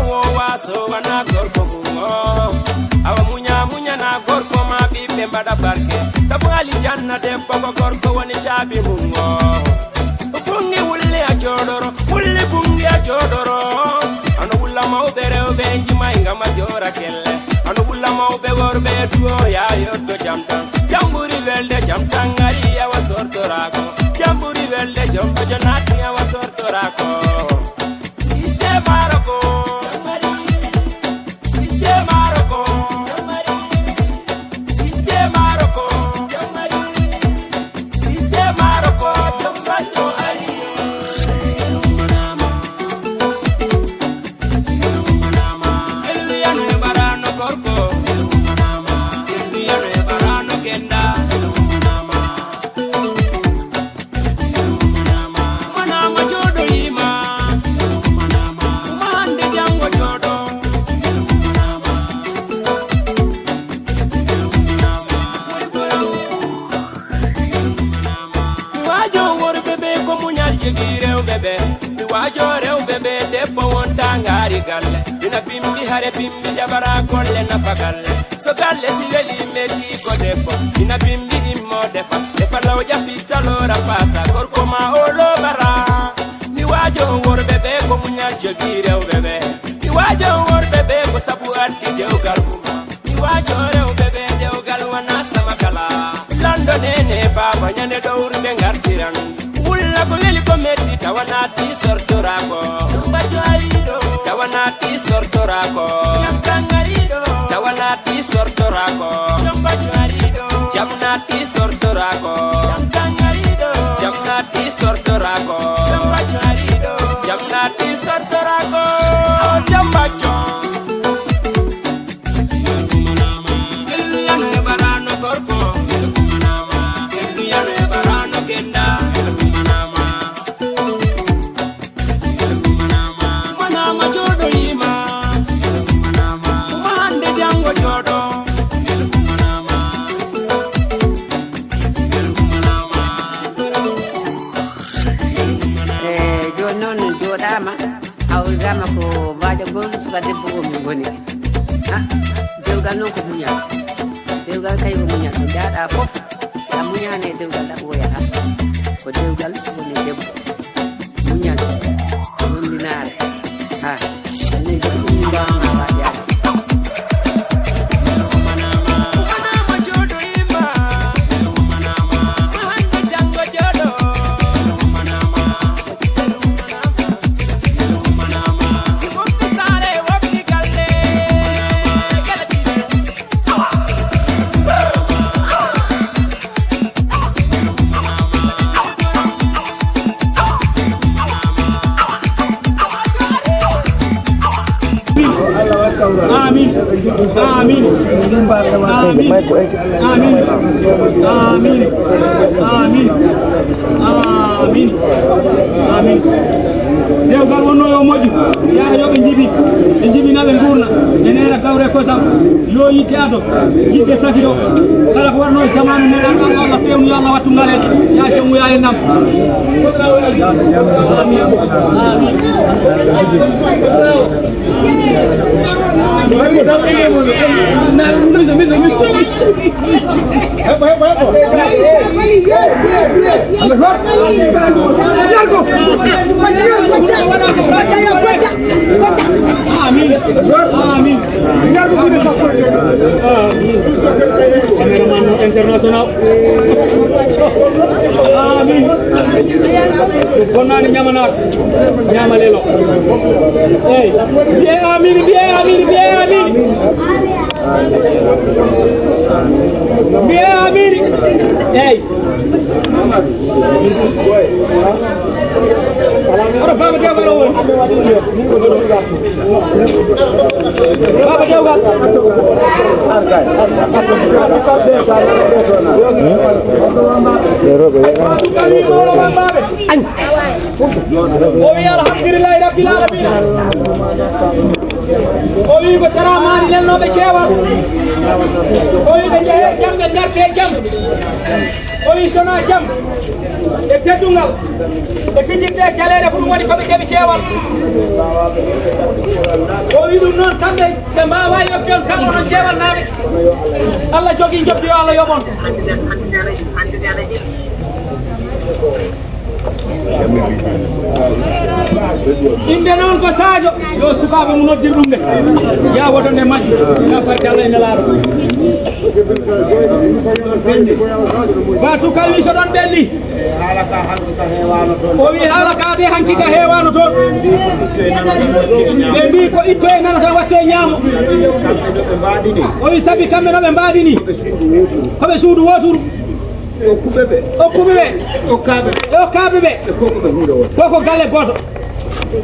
ko waso wana gorko mungo awa munya na gorko ma bibe mbada barke Sabaly janna de boko gorko woni chabi mungo bungi wulle a jodoro wulle bungi a jodoro ano wulla maubere obenji mainga majora kelle ano wulla maube worbe duo ya yotto jamtan jamburi welde jamtan ngari awa sortorako jamburi welde jombe jonati awa sortorako ite maroko ite maroko ite maroko ite maroko jambajo ali eliyane barano gorko eliyane barano genda manama jodo yima mande jango jodo wajo wor bebe ko munyal jegire bebe wajo rew bebe debbo wonta ngari galle dina bimbi hare bimbi jabara golle na pagalle so galle si weli meti ko debbo dina bimbi immo defa law jafita lora pasa gorko ma olo bara mi wajo wor bebe ko munyal jegire bebe mi wajo wor bebe ko sabu atti dewgal kuma mi wajo rew bebe dewgal wana sama kala lando nene baba nyane dowru be ngartiran wulla ko weli ko metti tawanati sortorako jambajo alido tawanati sortorako jamtangarido tawanati sortorako jambajo alido jamnati sortorako jamtangarido jamnati sortorako jambajo alido jamnati sortorako jambajo eliyane barano gorko eliyane barano genda manama jodo yima mande jango jodo joni noon joɗama hawrigama ko mbajo gol suka debbo o min goni dewgal noon ko muñal dewgal kay ko muñal ko jaaɗa fof a muñane dewgal ɗa ɓoyata ko dewgal woni debbo muñal wondinare ni ɗum mbawma waƴade manama jodo yima mande jango jodo woppi sare woppi galle Amin. Amin. Amin. Amin. Amin. Amin. Amin. Amin. Dewgal wonno yo moƴƴi yaa yo ɓe jibinaɓe gurna e nena kawre kosam yo yitte ato yidde sakiro kala ko warno e jamanu meɗen Allah fewnu yo Allah wattu ngalen ya jommu ya e nam amin amin Amin. Amin. Cameraman internasional. Amin. Konani nyamanak. Nyamalelo. Hey. Bien amin, bien amin, bien amin. Bien amin. Hey. Ora fama dia kalau. Fama dia ugat. Oh ya alhamdulillah rabbil alamin. o wi ko taramani nelnoɓe ceewal o wi ɓe jeehe jam ɓe garte jam o wi sona jam e teddungal e fijirde jaleele ko ɗum woni koɓe keɓi ceewal o wi ɗum noon kamɓe ɓe mbawa yobde on kamɓe onon ceewal naaɓe Allah jogui jobdi yo Allah yoɓon inde noon ko Sadio yo sukaɓe mu noddir ɗum de ya woto nde majji ya barke Allah ene laaro batu kalwi so ɗon ɓenni o wi haala ka de hanki ka heewano toon ɓe mbi ko itto e nana tan watto e ñaamo o wi sabi kamɓe no ɓe mbaɗini koɓe suudu woturu okkuɓe ɓe okkaɓe ɓe koko galle goto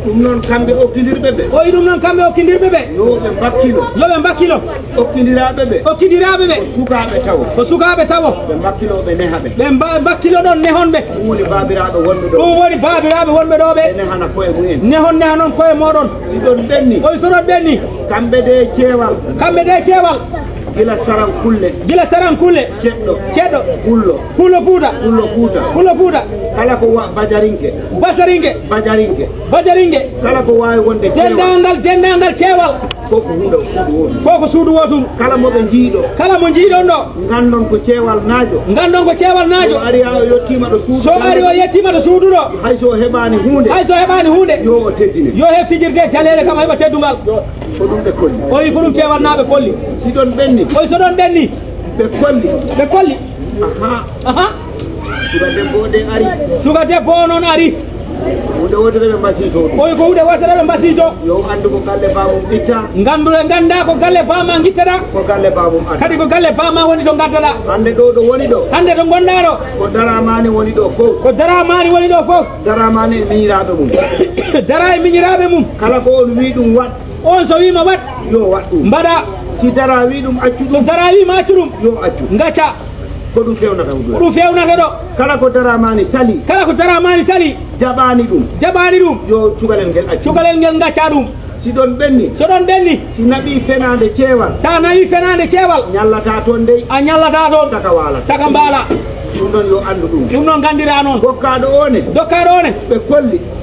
ɗum noon kamɓe okkidirɓe ɓe o wi ɗum noon kamɓe okkidirɓe ɓe yoɓe mbakkilo okkidiraɓe ɓe ko sukaɓe tawo ɓe mbakkiloɓe nehaɓe ɓe mbakkilo ɗon nehon ɓe ɗum woni babiraɓe wonɓe ɗo ɓe nehana koye mumen neha noon koye moɗon si ɗon ɓenni o wi so ɗon ɓenni kamɓe de ceewal gila saran kulle ceɗɗo pullo fuuta kala ko bajarinke kala ko wawi wonde dendagal ceewal koko suudu wotum kala mo jiiɗon ɗo gandon ko ceewal naajo so ari o yettima ɗo suudu ɗo hayso heɓani hunde yo o teddine yo he fijirde jaleele kam heɓa teddugal ko ɗum ɓe kolli o wi ko ɗum ceewalnaɓe kolli si ɗon ɓenni o so ɗon ɓenni ɓe kolli aha suka debbo o noon ari hunde wotere ɓe mbasito ɗum oyi ko hunde wotere ɓe mbasito yo andu ko galle bamum itta ganda ko galle bama guittaɗa ko galle bamum adda kadi ko galle bama woni ɗo gaddaɗa hande ɗo woni ɗo hande ɗo gonɗa ɗo ko daramani woni ɗo fof daramani e miñiraɓe mum dara e miñiraɓe mum kala ko on wi ɗum waɗ on so wima waɗ yo waɗ ɗum mbaɗa si dara wi ɗum accu ɗum dara wima accu ɗum yo accu gacca ko ɗum fewnata ɗo kala ko daramani sali jaɓani ɗum yo cukalel ngel gacca ɗum si ɗon ɓenni si naɓi fenade ceewal ñallata toon dey a ñallata toon saka mbaala ɗum ɗon yo andu ɗum ɗon gandira noon dokkaɗo one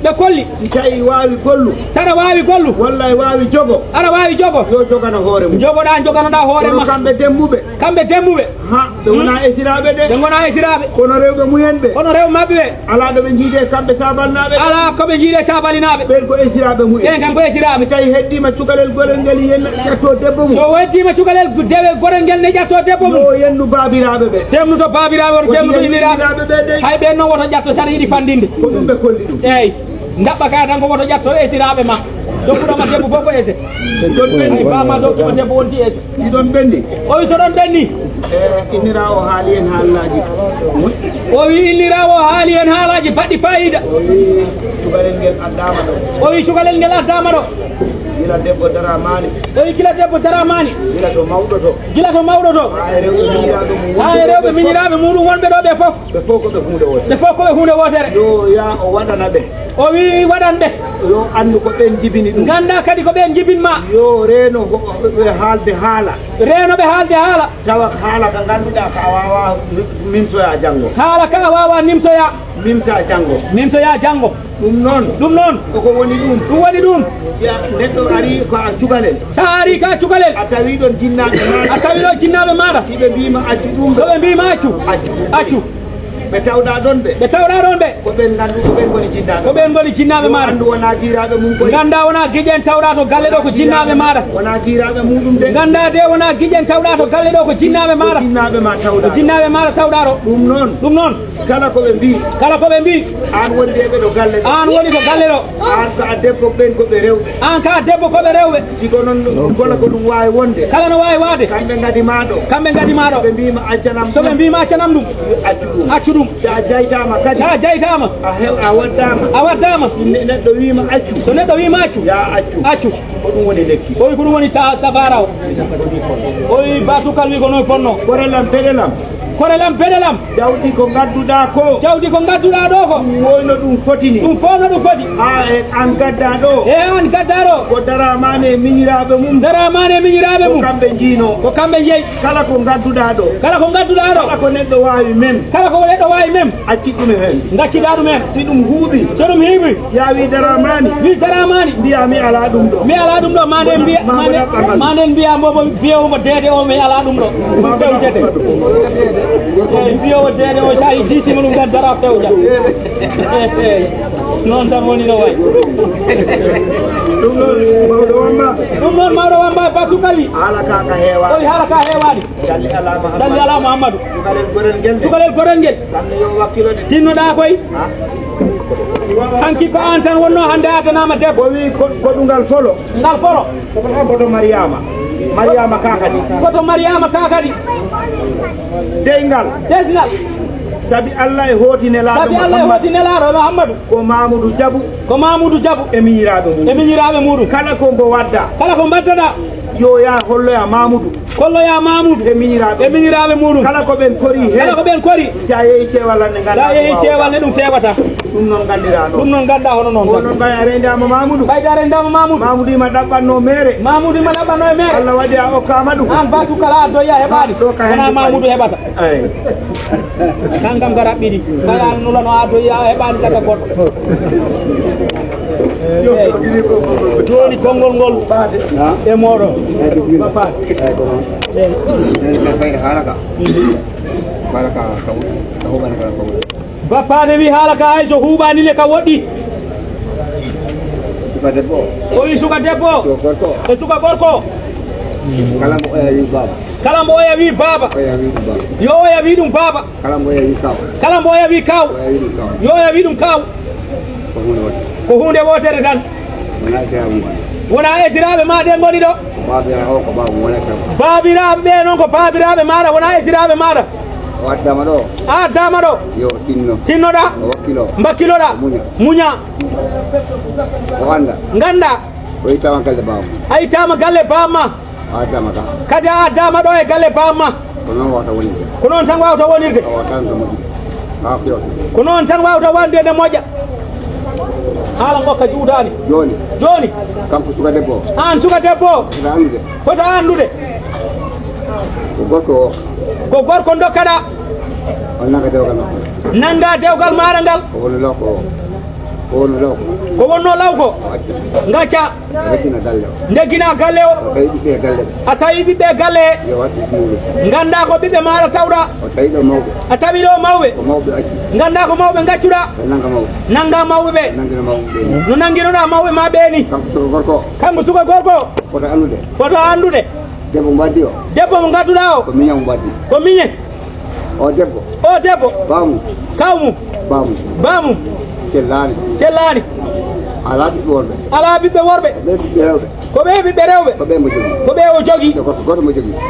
ɓe kolli si tawi wawi gollu saɗa wawi gollu walla wawi jogo aɗa wawi jogo yo jogano hoore mum joganoɗa hoore ma kamɓe dembuɓe ha ɓe wona esiraɓe de ɓe gona esiraɓe kono rewɓe mumen ɓe mabɓe ɓe ala ɗoɓe jiide kamɓe sabalnaɓe ala koɓe jiide sabalinaɓe ɓen ko esiraɓe mumen ɓen kam ko esiraɓe tawi heddima cukalel gorel ngel yenna ƴatto debbo mum so heddima cukalel gorel ngel ne ƴatto debbo mum yo yennu babiraɓe ɓe femnuto babiraɓe femnuto inniraɓe hay ɓen noon woto ƴatto saɗa yiiɗi fandinde ko ɗum ɓe kolli ɗum eyyi daɓɓa ka tan ko woto ƴatto esiraɓe ma dokkuɗoma debbo fof ko ese ay bama dokkuma debbo wonti ese si ɗon ɓenni o wi so ɗon ɓenni innira o haali hen haalaji o wi innira o haali hen haalaji baɗɗi fayida o wi cukalel ngel addama ɗo gila debbo daramani o wi gila debbo daramani gila to mawɗo to ha e rewɓe miñiraɓe muɗum wonɓe ɗo ɓe fof koɓe hunde wotere yo ya o waɗana ɓe o wi waɗan ɓe yo andu ko ɓen jibini ɗum ganda kadi ko ɓen jibinma yo renoɓe haalde haala tawa haala ka ganduɗa ka wawa nimsoya janggo nimsoya janggo ɗum noon koko woni ɗum neɗɗo ari ko a cukalel sa ari ka cukalel a tawi ɗon jinnaɓe maɗa siɓe mbima accu ɗum so ɓe mbima accu ɓe tawɗa ɗon ɓe ko ɓen gandu ko ɓen goni jinnaɓe maɗa gandu wona guiraɓe mum ganda wona guiƴen tawɗa to galle ɗo ko jinnaɓe maɗa wona guiraɓe muɗum de ganda de wona guiƴen tawɗa to galle ɗo ko jinnaɓe maɗa jinnaɓe maɗa tawɗa ɗo ɗum noon kala koɓe mbi an woni ɗeɓe ɗo galle ɗo an woni ko galle ɗo an ka debbo ɓen koɓe rewɓe siko noon gola ko ɗum wawi wonde kala no wawi wade kamɓe gadi maɗo ɓe mbima accanam so ɓe mbima accanam ɗum accu muɗum sa jaytama kadi sa jaytama a waddama neɗɗo wiima accu so neɗɗo wiima accu ya accu ko ɗum woni lekki o wi ko ɗum woni safara o wi batukal wi ko noon fonno korelam beɗelam jawdi ko gadduɗa ko ɗo ko woyno ɗum fotini ɗum fof no ɗum foti an gadda ɗo an gadda ɗo ko daramane miñiraɓe mum ko kamɓe jiino ko kamɓe jeeyi kala ko gadduɗa ɗo kala ko neɗɗo wawi mem acci ɗum hen gacciɗa ɗum hen si ɗum huuɓi hiiɓi ya wi daramani mbiya mi ala ɗum ɗo manen mbiya mbomo biyowomo deede o mi ala ɗum ɗo ɗum fewjete eyyi biyowo deede o sa yi disima ɗum gan dara fewja noon tan woni no way ɗum noon mawɗo wamba batukal wi haala ka heewa o wi haala ka heewani dalli ala Mouhamadou cukalel gorel ngel tinnoɗa koy hanki ko an tan wonno hande adanama debbo o wi goɗɗugal folo koto mariama ka kadi deygal desnal sabi Allah e hooti nelaɗo Mouhamadou ko Mamoudou Diabou e miñiraɓe muɗum kala ko mbo mbaddaɗa yo ya holloya Mamoudou e miñiraɓe muɗum kala ko ɓen kori sa yeehi ceewal ne ɗum fewata ɗum noon ganda hono noon noon ɓay a rendama Mamoudou Mamoudou ima ɗaɓɓanno mere Allah waɗi a okkama ɗum an batukala doya heɓani wona Mamoudou heɓata kankam ka raɓɓiɗi ɓaya nulano a doya heɓani daga goɗɗo joni konngol ngol e moɗon bappade wi haala ka hay so huuɓanile ka woɗɗi o wi suka debbo e suka gorko kala mbo oya wi baba yo oya wi ɗum baba kala mbo oya wi kaw yo oya wi ɗum kaw ko hunde wotere tan wona esiraɓe ma ɗen goni ɗo babiraɓe ɓe noon ko babiraɓe maɗa wona esiraɓe maɗa a addama ɗo tinnoɗa mbakkiloɗa muña ganda a ittama galle bamma kadi a addama ɗo e galle bamma ko noon tan wawta wonirde ko noon tan wawta wondede moƴƴa haala gokka juutani joni an suka debbo fota andude ko gorko dokkaɗa nanga dewgal maɗa ngal ko wonno lawko gacca ndeggina galle o a tawi ɓiɓɓe galle he ganda ko ɓiɓɓe maɗa tawɗa a tawi ɗo mawɓe ganda ko mawɓe gaccuɗa nanga mawɓe ɓe no nanguinoɗa mawɓe ma ɓeni kanko suka gorko foto andude debbo mo gadduɗa o ko miñe o debbo kawmum bamum sellani ala ɓiɓɓe worɓe ko ɓe ɓiɓɓe rewɓe ko ɓe o jogui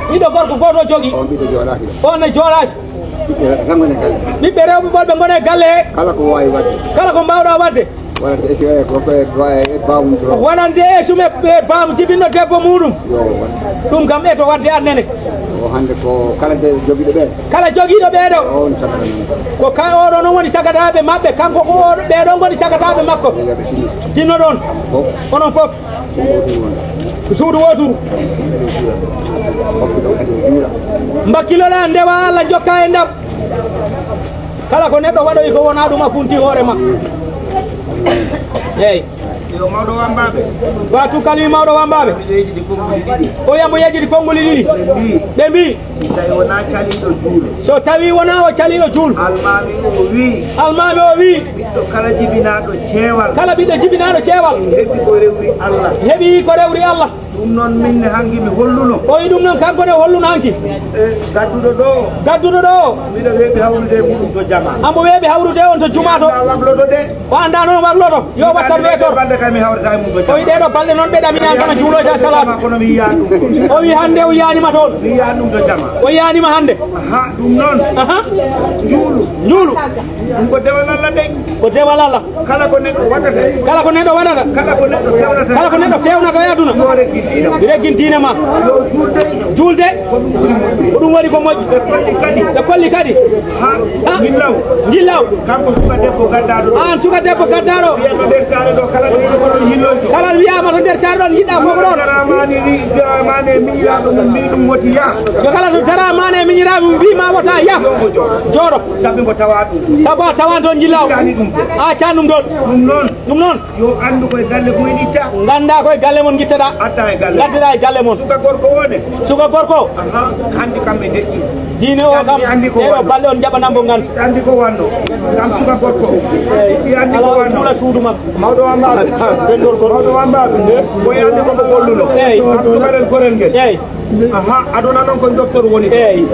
ɗiɗo gorko goto jogui on ne joɗaki ɓiɓɓe rewɓe ɓolɓe gone galle he kala ko mbawɗa wadde wonande e sume baamu jibinno debbo muɗum ɗum kam eto wadde annene kala joguiɗo ɓeɗo ko oɗo noon woni sagataɓe mabɓe kanko ko ɓeɗo goni sagataɓe makko tinno ɗon onon foof suudu woturu mbakkiloɗa ndewa Allah jokka e ndam kala ko neɗɗo waɗoyi ko wona ɗum a funti hoorema eyyi yo mawɗo wambaɓe batu kalmi mawɗo wambaɓe o yambo yejjidi konngoli ɗiɗi ɓe mbi so tawi wona o caliɗo juul almami o wi kala ɓiɗɗo jibinaɗo ceewal heeɓi ko rewri Allah ɗum noon min hanki mi holluno o wi ɗum noon kanko ne holluno hanki gadduɗo ɗo miɗo weeɓi hawrude muɗum to jama ambo weeɓi hawrude on to juma to wagloto de o anda noon wagloto yo wattan weetor balɗe kay mi hawrata e mum to o wi ɗeɗo balɗe noon ɓe ɗaminani kama juuloyta salatu kono mi yiya ɗum o wi hande o yiyanima toon mi yiya ɗum to jama o yiyanima hande ha ɗum noon juulu ɗum ko dewal Allah de ko dewal Allah kala ko neɗɗo waɗata kala ko neɗɗo waɗata kala ko neɗɗo fewnata kala ko neɗɗo fewnata e aduna yo reggintino mi reggintine ma yo julde ko ɗum waɗi ko moƴƴi ɓe kolli kadi ha gillaw kanko suka debbo gaddaɗo an suka debbo gaddaɗo wiyama nder saare ɗo kala ɗo yiɗo koɗon yilloyto kala wiyama to nder saare ɗon jiɗɗa fof ɗon daramane miñiraɗo mum mbi ɗum woti ya yo kala to daramane miñiraɓe mum mbima wota ya yomo jooɗo sabi mbo tawa ɗum saabu a tawan toon jillaw a can ɗum ɗon ɗum noon yo andu koye galle mumen itta ganda koye galle mon guitteɗa adda e galle gaddeɗa e galle mon suka gorko wone suka gorko handi kamɓe deƴƴi diine o kam ɗeɗo balle on jaɓanambo gandu andi ko wanno kam suka gorko i andi ko wanno ala suudu makko mawɗo wambaɓe mawɗo wambaɓe koye andi komo golluno kam sukarel gorel ngel eyyi aduna noon ko docteur woni eyyi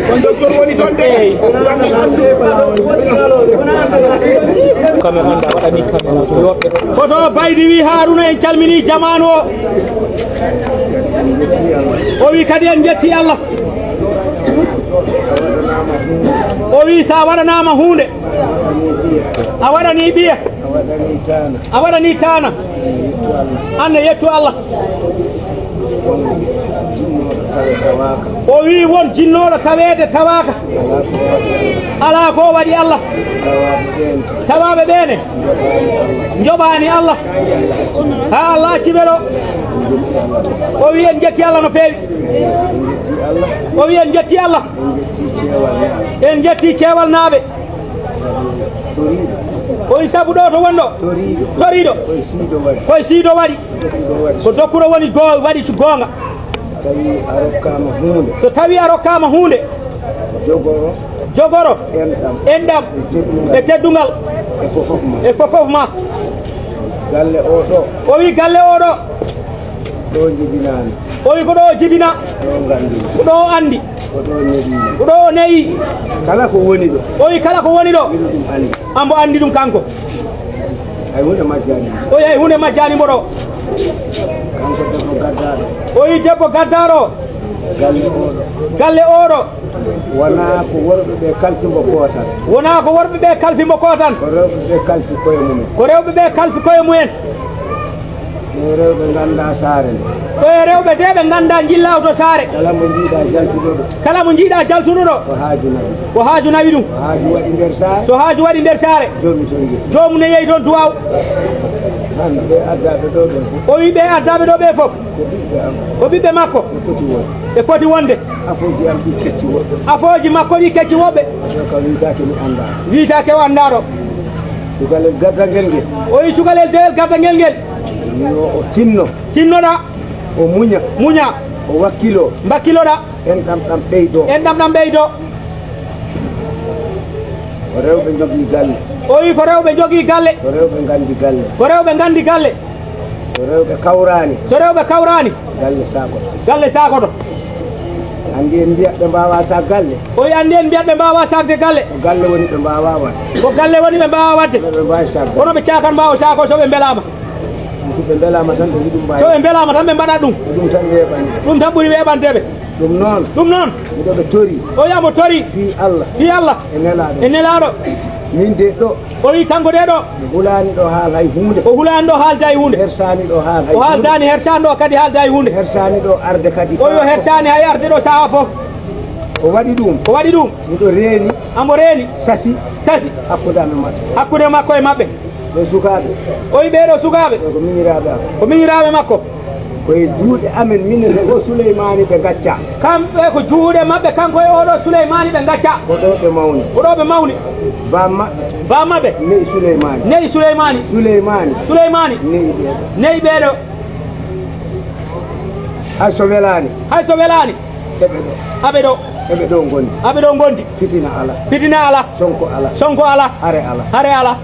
ko docteur woni toon de kame anda waɗani kame yoɓɓe koto baydi wi Haruna en calmini jamanu o wi kadi en jetti Allah o wi sa waɗanama hunde a waɗani ɓiya a waɗani tana ande yettu Allah o wi won jinnoɗo tawede tawaka ala ko waɗi Allah tawaɓe ɓene joɓani Allah ha Allah acciɓe ɗo o wi en jetti Allah no feewi o wi en jetti Allah en jetti ceewal naaɓe o wi saabu ɗo to wonɗo toriɗo koye siido waɗi ko dokkuro woni waɗi gonga so tawi a rokkama hunde jogoro enɗam e teddungal e fofof ma o wi galle oɗo o wi ko ɗo jibina ko ɗo andi ko ɗo neyi kala ko woni ɗo o wi kala ko woni ɗo ambo andi ɗum kanko ay hunde majjani o wi ay hunde majjani mbo ɗo kanko debbo gaddaɗo o wi debbo gaddaɗo galle oɗo wona ko worɓe ɓe kalfimo kootan wona ko worɓe ɓe kalfimo kootan ko rewɓe ɓe kalfi koye mumen ko rewɓe ɓe kalfi koye mumen e rewɓe ganda saare nde ko e rewɓe de ɓe ganda jillaw to saare kala mo jiiɗa jaltuɗo ɗo kala mo jiiɗa jaltuɗo ɗo ko haaju nawi ɗum haaju waɗi nder saare so haaju waɗi nder saare jomum toon jeeyi jomum ne yeeyi toon duwaw hande ɓe addaɓe ɗo ɓe fof o wi ɓe addaɓe ɗo ɓe fof ko ɓiɓɓe am ko ɓiɓɓe makko ɓe ɓe foti wonde foti wonde afoji am ɗi kecci woɓɓe afoji makko ɗi kecci woɓɓe ka witake mi anda witake o andaɗo cukalel gaddangel ngel o wi cukalel deyel gaddangel ngel yo o tinnoɗa o muña o wakkilo mbakkiloɗa enɗam ɗam ɓeydo enɗam ɗam ɓeydo ko rewɓe jogii galle o wi ko rewɓe jogii galle ko rewɓe gandi galle ko rewɓe gandi galle so rewɓe kawrani so rewɓe kawrani galle sakoto andi en mbiyat ɓe mbawa sa galle o wi andi en mbiyat ɓe mbawa sakde galle ko galle woni ɓe mbawa wadde ko galle woni ɓe mbawa wadde ɓe mbawi sa kono ɓe cakan mbawa sako so ɓe belama so ɓe belama tan ɓe yiɗum mbawi so ɓe belama tan ɓe mbaɗat ɗum ɗum tan weeɓani ɗum tan ɓuuri weeɓanteɓe ɗum noon miɗo ɓe tori o wiyamo tori fi Allah e nelaɗo min de ɗo o wi kanko de ɗo mi hulani ɗo haal hay hunde o hulani ɗo haalde hay hunde hersani ɗo haal hay o haaldani hersani ɗo kadi haalde hay hunde hersani ɗo arde kadi o yo hersani hay arde ɗo saaha foof o waɗi ɗum miɗo reeni amo reeni sasi hakkude amen maɓɓe hakkude makko e maɓɓe ɓe sukaɓe o wi ɓeɗo sukaɓe ko miñiraɓe am ko miñiraɓe makko koye juuɗe amen minne o Souleymani ɓe gacca kamɓe ko juuɗe maɓɓe kanko e oɗo Souleymani ɓe gacca ko ɗo ɓe mawni ba maɓɓe neyi Souleymani neyi ɓeɗo hay so welani aɓe ɗo gondi fitina ala sonko ala hare ala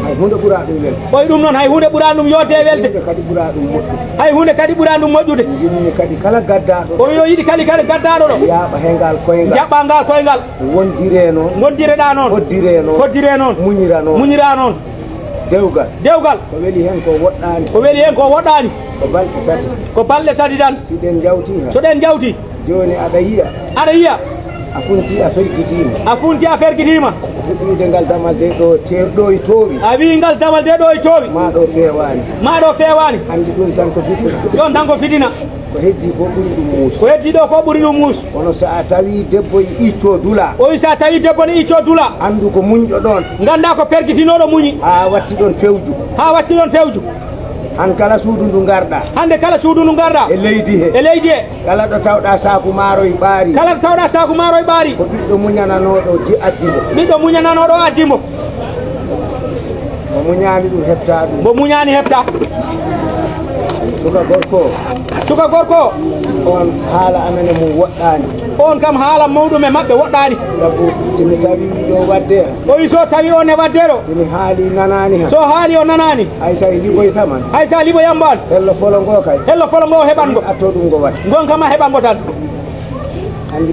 hay hunde ɓura ɗum welde ɓoy ɗum noon hay hunde ɓuura ɗum yoote welde kadi ɓura ɗum moƴƴude hay hunde kadi ɓuura ɗum moƴƴude jinmi kadi kala gaddaɗo kono yo yiɗi kala gaddaɗo ɗo yaaɓa hengal koyngal jaɓɓa ngal koyngal wondire noon gondireɗa noon hoddire noon muñira noon dewgal ko weeli hen ko woɗɗani ko balɗe tati tan soɗen jawti joni aɗa yiya a funti a fergitima fuɗɗide ngal damal de ɗo terɗo e toowi a wi ngal damal de ɗo e toowi ma ɗo fewani andi ɗum tan ko fiɗina ɗon tan ko fiɗina ko heddi ko ɓuri ɗum muus ko heddi ɗo ko ɓuri ɗum muus kono so a tawi debbo e icco dula o wi sa tawi debbo ne icco dula andu ko muñɗo ɗon ganda ko pergitinoɗo muñi ha watti ɗon fewju han kala suudu ndu garɗa hande kala suudu ndu garɗa e leydi he kala ɗo tawɗa saku maaro e ɓaari ko ɓiɗɗo muñananoɗo addimo mo muñani ɗum heɓta ɗum mo muñani heɓta suka gorko on haala amene mum woɗɗani on kam haala mawɗum e maɓɓe woɗɗani sabu somi tawi ɗo wadde o wi so tawi on e wadde ɗo somi haali nanani han so haali o nanani hay sa liɓoytaman hay sa liɓoyamban hello folo ngo heɓango atto ɗum ngo wat gon kam a heɓango tan andi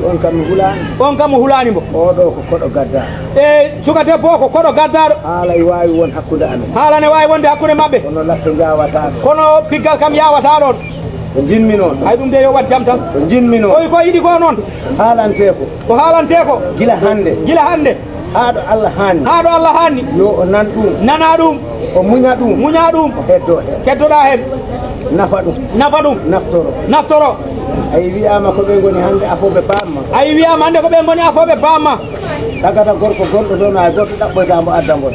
on kam mi hulani mbo oɗo ko koɗo gadda e suka debbo ko koɗo gaddaɗo haala e wawi won hakkude amen haala ne wawi wonde hakkude mabɓe kono lappe jawata kono piggal kam yawata ɗon ko jinmi noon hay ɗum de yo wat jam tan ko jinmi noon oyi ko yiɗi ko noon ko haalante ko gila hande haɗo Allah hanni yo o nana ɗum o muña ɗum o keddoɗa hen nafa ɗum naftoro ayi wiyama ko ɓe goni hande afoɓe bamma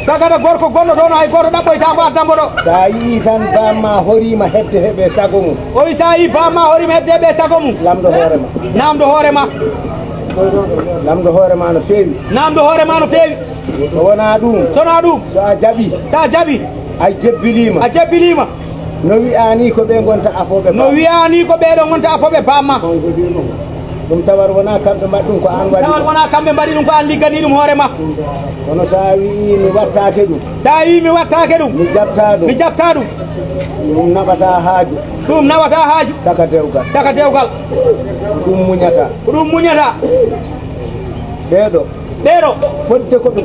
sagata gorko gonɗo ɗon hay goto ɗaɓɓoytamo addambo ɗo sa yii tan bamma horima hebde heeɓe sago mum o wi sa yi bamma horima hebde heeɓe sago mum namdo hoorema namdo hoorema no feewi so wona ɗum so a jaɓi a jebbilima no wiyani ko ɓe gonta afoɓe bamma ɗum tawar wona kamɓe mbaɗi ɗum ko an waɗi ɗum ko an liggani ɗum hoorema kono sa wi mi wattake ɗum mi jabta ɗum ɗum naɓata haaju saka dewgal ɗum muñata ɓeeɗo fodde ko ɓe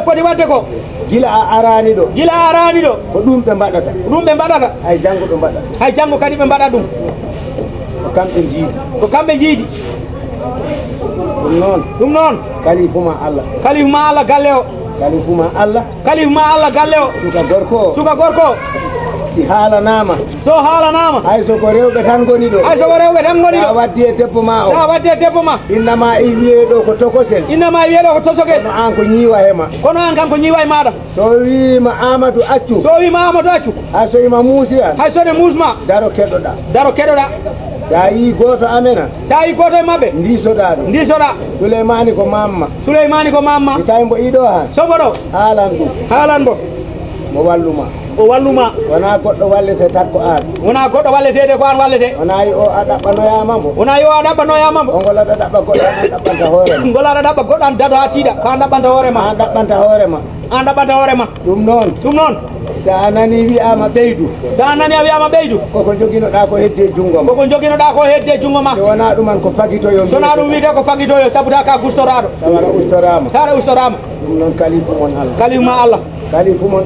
foti wadde ko gila a arani ɗo ko ɗum ɓe mbaɗata hay janggo kadi ɓe mbaɗa ɗum ko kamɓe jiidi ɗum noon kalifuma Allah galle o suka gorko si haalanama hay soko rewɓe tan goni ɗo sa waddi e debbo ma innama wiye ɗo ko tokosel kono an ko ñiiwa hema kono an kam ko ñiiwa e maɗa so wima Amadou accu hay so ima muusi an hay sone muusma daro keɗoɗa sa yi goto amena e mabɓe ndisoɗa Souleymani ko mamma mi tawi mbo iɗo han sobo ɗo haalan ɗum mo walluma wona goɗɗo wallete takko an walletede ko an wallete wona yi o a ɗaɓɓanoyama mbo ongol aɗa ɗaɓɓa goɗɗo an ɗaɓɓanta hoorema an dado ha tiiɗa ko an ɗaɓɓanta hoorema ɗum noon sa nani wiyama ɓeydu koko joguinoɗa ko hedde jungo ma so wona ɗuman ko fagitoyo sona ɗum wiyete ko fagitoyo sabu ta ka gustoraɗo tara ustorama ɗum noon kalifuma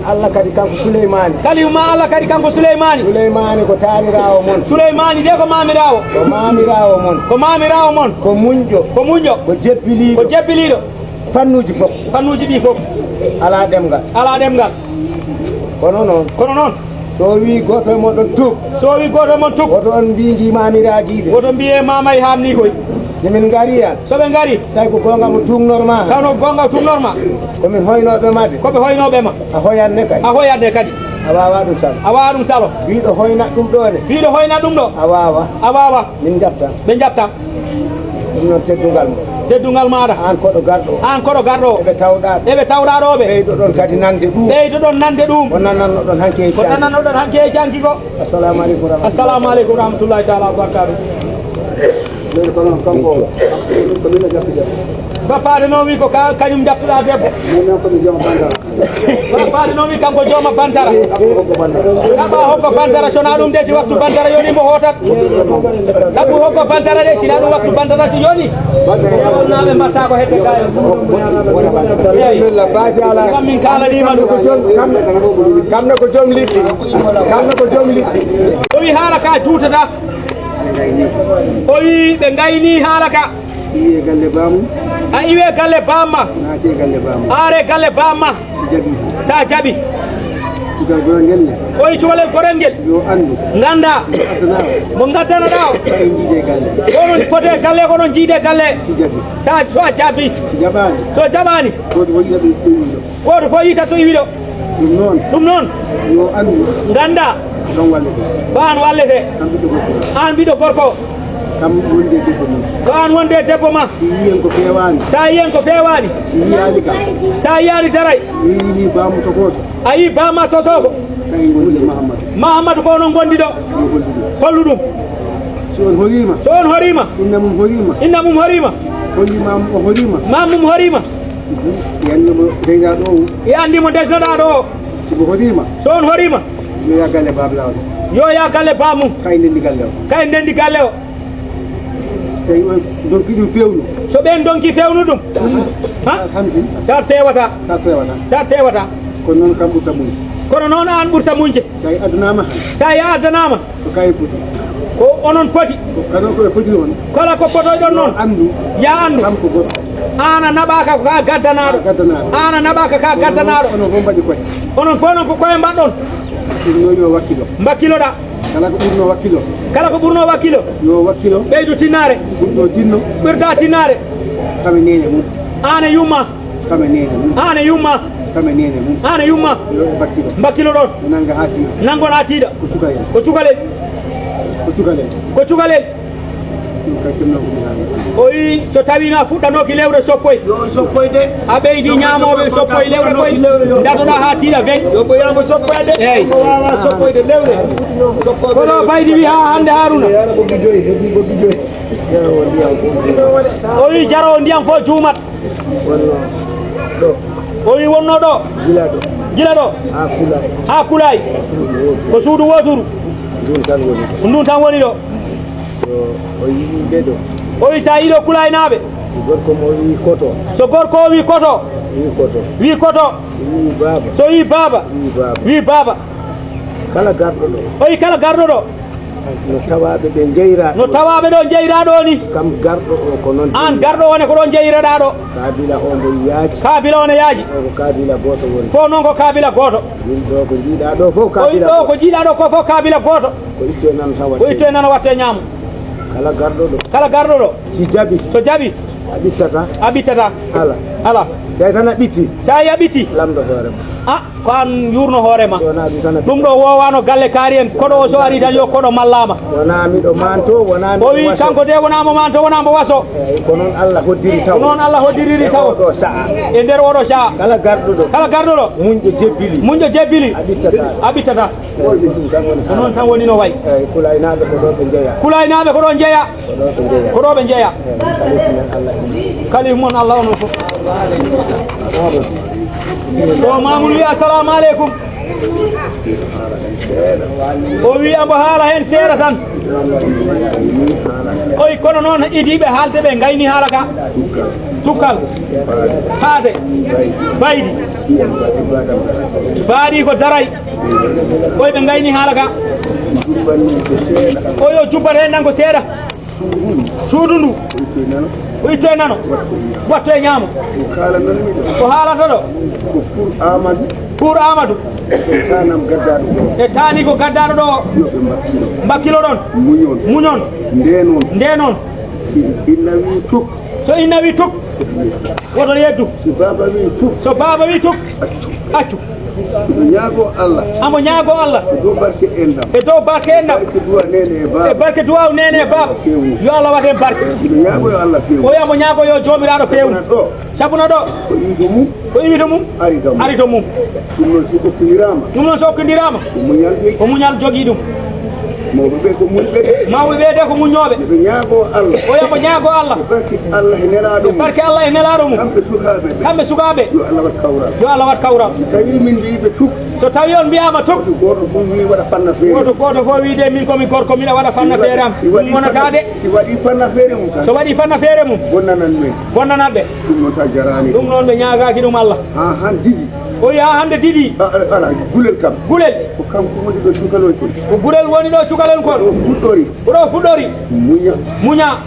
Allah kadi kanko Souleymani ko tanirawo mon Souleymani de ko mamirawo mon ko muñƴo ko jeppiliɗo fannuji ɗi fof ala ɗemgal kono noon so wi goto e moɗon tub woto on mbigi mamiraji de woto mbiye mamaye hamni koy somin gari yan soɓe gari tawi ko gonga mo tugnorma komin hoynoɓe made koɓe hoynoɓe ma a hoyanne kadi a wawa ɗum salo wiɗo hoynat ɗum ɗo a wawa min ɓe jabta ɗum noon teddugal maɗa an koɗo garɗo eɓe tawɗaɗoɓe ɓeydo ɗon kadi nande ɗum ko nanannoɗon hanke e canki ko assalamu aleykum rahmatullahi taala wa barakatuh Bapade no wi ko kañum jattuɗa debbo bapade no wi kanko jooma bantara ɗaɓa hokko bantara sona ɗum de si waktu bantara yoni mo hotat ɗaɓu hokko bantara de sina ɗum waktu bantara si yoni ewolnaɓe mbatta ko hedde kayo kam min kalanima ɗum kamne ko joom liɗɗi o wi haala ka juutata o wi ɓe gayni haala ka a iwe galle bamma are galle bamma sa jaɓi oyi cukalel gorel ngel ganda mo gaddanaɗa o onon fote galle konon jiide galle so a jaɓi so jaɓani goto fo yita to iwiɗo ɗum noon ganda ko an wallete an mbiɗo gorko ko an wonde debbo ma sa yiyen ko fewani sa yiyani daray a yi bamma tosoko Mahamadou ko onon gondi ɗo hollu ɗum so on horima inna mum horima mamum horima e andimo desnoɗa ɗo o so on horima yo ya galle bamum kay ndendi galle o so ɓen donki fewnu ɗum tar fewata kono noon an ɓurta muñde sa yi addanama ko onon poti kala ko potoyɗon noon ya andu ana naɓaka ka gaddanaɗo ana naɓaka ka gaddanaɗo onon fof noon ko koye mbaɗɗon mbakkiloɗa kala ko ɓurno wakkilo ɓeydu tinnare ɓurta tinnare ane yumma mbakkilo ɗon nangon ha tiiɗa ko cukalel o wi so tawino fuɗɗanoki lewre soppoy a ɓeydi ñamoɓe soppoye lewre koye datoɗa ha tiiɗa eyyi kono baydi wi ha hande Haruna o wi jaro ndiyam fo juumat o wi wonno ɗo gila ɗo ha Kulay ko suudu woturu ndun tan woni ɗo o wi sa yiɗo Kulay naaɓe so gorko o wi koto so wi baba wi baba o wi kala garɗo ɗo no tawaɓe ɗo jeyraɗo ni kam garɗo o ko noon an garɗo one ko ɗon jeyreɗa ɗo kabila o mbo yaaji kabila one yaaji ko kabila goto woni fof noon ko kabila goto ɗo ko jiiɗa ɗo fof kabila ɗo ko jiiɗa ɗo ko fof kabila goto ko itto nan watte ñaamo kala garɗo ɗo so jaɓi a ɓittata ala tawi tan a ɓitti sa yi a ɓitti lamɗo hoorema ko an yurno hoorema ɗum ɗo wowano galle kaari en koɗo o so ari tan yo koɗo mallama wona miɗo manto wona o wi kanko de wonamo manto wonamo waso ko noon Allah hoddiriri taw ɗo sa'a e nder oɗo sa'a kala garɗo ɗo muñƴo jebbili a ɓittata ko noon tan woni no wayi kulaynaɓe ko ɗon jeeya ko ɗo ɓe jeeya kalif mon Allah onon fof o Mamoudou wi assalamu aleykum o wi ambo haala hen seeɗa tan oyi kono noon idiɓe haalde ɓe gayni haala ka tukkal haade baydi baaɗi ko daray oyi ɓe gayni haala ka oyo jubbat hen nan ko seeɗa suudu ndu o itto e nano watto e ñaamo ko haalata ɗo pour Amadou e taani ko gaddaɗo ɗo mbakkilo ɗon muñon ndenon so inna wi tuk woto yeddu so baba wi tuk accu amo ñaago Allah e dow barke endam e barke duwaw nene e baba yo Allah wat hen barke o wi amo ñaago yo jomiraɗo fewnu sabuna ɗo ko iwito mum ari to mum ɗum noon so okkodirama ko muñal jogui ɗum mawɓe ɓe ko muñɓe mawɓe ɓe de ko muñoɓe ɓe ñaago Allah o yamo ñaago Allah barke Allah e nelaɗo mum barke Allah e nelaɗo mum kamɓe sukaɓe yo Allah wat kawral yo Allah wat kawral tawi min mbiɓe tuk so tawi on mbiyama tuk goto fof wi waɗa fanna feere goto fof wiide min komi gorko miɗa waɗa fanna feere am ɗum wonata de si waɗi fanna feere mum tan so waɗi fanna feere mum bonnanan men bonnanatɓe ɗum noon sa jarani ɗum noon ɓe ñagaki ɗum Allah ha han didi o wi ha hande didi ala gulel kam gulel ko kanko woni ɗo cukalol kon ko gulel woni ɗo cukalel kon fuɗɗori ɗo fuɗɗori muña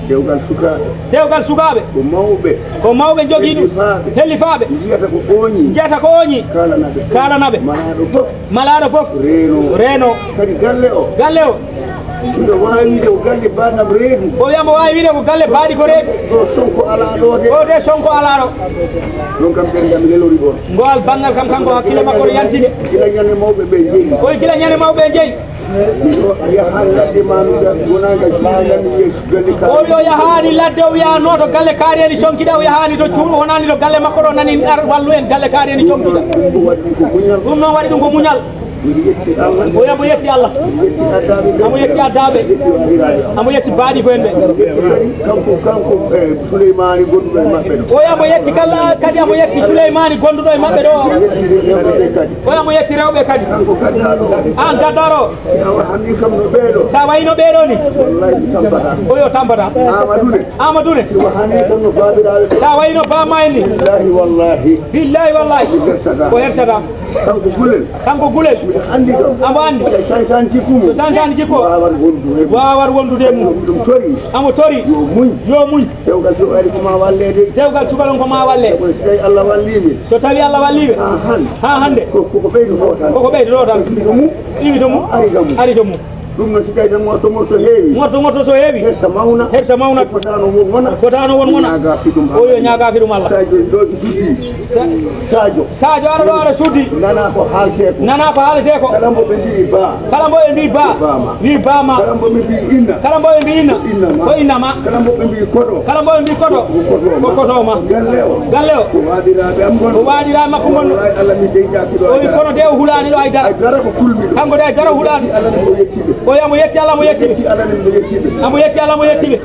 dewgal sukaɓe ko mawɓe jogui ɗum hellifaɓe jiyata ko oñi kalanaɓe malaɗo foof reeno kadi galle o mbiɗo wawi wiide ko galle baɗam reedu o wiyamo wawi wiide ko galle baaɗi ko reedu ɗo sonko ala ɗo de o de sonko ala ɗo ɗon kam ɓen mi lelori ɗon ngowal banggal kam kanko hakkille makko ɗo yaltide gila ñande mawɓe ɓe jeeyi koye gila ñande mawɓe jeeyi miɗo yahan ladde manuga wonaga jiiɗanmi yeeso galle ka o yo yahani ladde o wiyano to galle kaari en sonkiɗa o yahani to cuuɗo wonani to galle makko ɗo nani ar wallu en galle kaari en sonkiɗa ɗum noon waɗi ɗum ko muñal o yamo yetti Allah amo yetti addaɓe amo yetti baaɗi ko en ɓe kanko Souleymani gonduɗo e maɓɓe ɗo o yamo yetti kadi amo yetti Souleymani gonduɗo e maɓɓe ɗo o yamo yetti rewɓe kadi kanko gaddaɗo an gaddaro awa hanni kam no ɓeeɗo sa wayno ɓeeɗo ni wallahi tampata o yo tampata Amadou ne wa hanni kam no babiraɓe sa wayno bama en ni billahi wallahi ko hersata kanko gulel andi kam amo andi sansan jikkumo so sansan jikko wawat wondude mum ɗum tori amo tori yo muñ dewgal so ari ko ma wallede dewgal cukalon ko ma walle so tawi Allah wallimi so tawi Allah walliɓe ha hande koko ɓeydoto tan koko ɓeydoto tan iwi to mum ari to mum ɗum noon si tawi tan morto heewi morto so heewi hersa mawna fotano won wona o yo ñagaki ɗum Allah sadio ɗo e suddi sadio ara ɗo ara suddi nana ko haalete ko kala mbo ɓe mbi ba wi bama kala mbo ɓe mbi inna ko innama kala mbo ɓe mbi koɗo ko kotoma galle o ko waɗiraɓe makko gonɗo o wi kono de o hulani ɗo haydara kanko de haydara hulani o yamo yetti Allah mo yettiɓe amo yetti Allah mo yettiɓe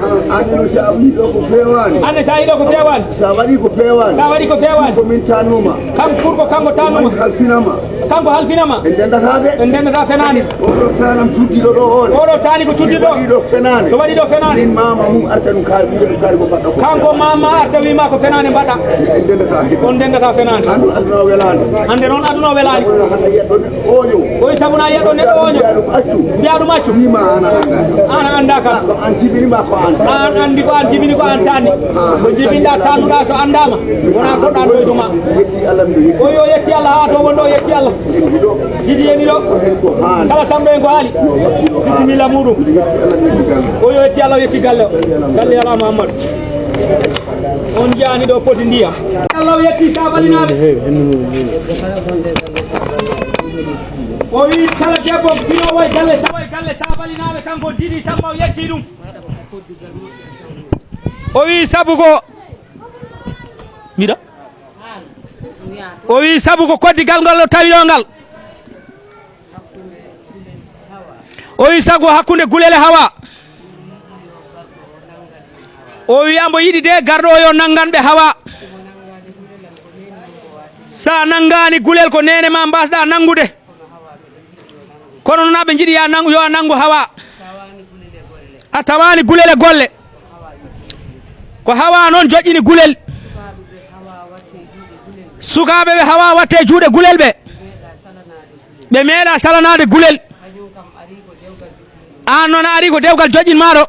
ande sa yiɗo ko fewani sa waɗi ko fewani komin tannuma pour ko kanko tannuma kanko halfinama en ndendata fenani oɗo tanam cuddiɗo ɗo oɗo tani ko cuddiɗo so waɗi ɗo fenani mama mum arta ɗum kaari ko mbaɗɗa kanko mama arta wima ko fenani mbaɗɗa on ndendata fenani hande noon aduna o welani koye sabuna yiya ɗo neɗɗo oño mbiya ɗum accu an anda kam an andi ko an jibini ko an tanni ko jibinɗa tannuɗa so andama wona goɗɗa ɗoyduma o yo yetti Allah ha to wonɗo yetti Allah jiɗi yemi ɗo kala tamɗo en ko haali bisimilla muɗum o yo yetti Allah o yetti galle o salli ala Muhammadu on jani ɗo poti ndiyam Allah o yetti sabalinaɓe o wi kala debbo pinowo e galle sabalinaɓe kanko Didi Samba o yetti ɗum o wi sabu ko mbiɗa o wi sabu ko koddigal ngal ɗo tawi ɗo ngal o wi sago hakkude gulele hawa o wi ambo yiɗi de garɗo o yo nanganɓe hawa sa nangani gulel ko nene ma mbasɗa nangude kono noon aɓe jiiɗi yo a nangu hawa a tawani gulele golle ko hawa noon joƴƴini gulel sukaɓe ɓe hawa watte juuɗe gulel ɓe meeɗa salanade gulel an noon ari ko dewgal joƴƴin maɗo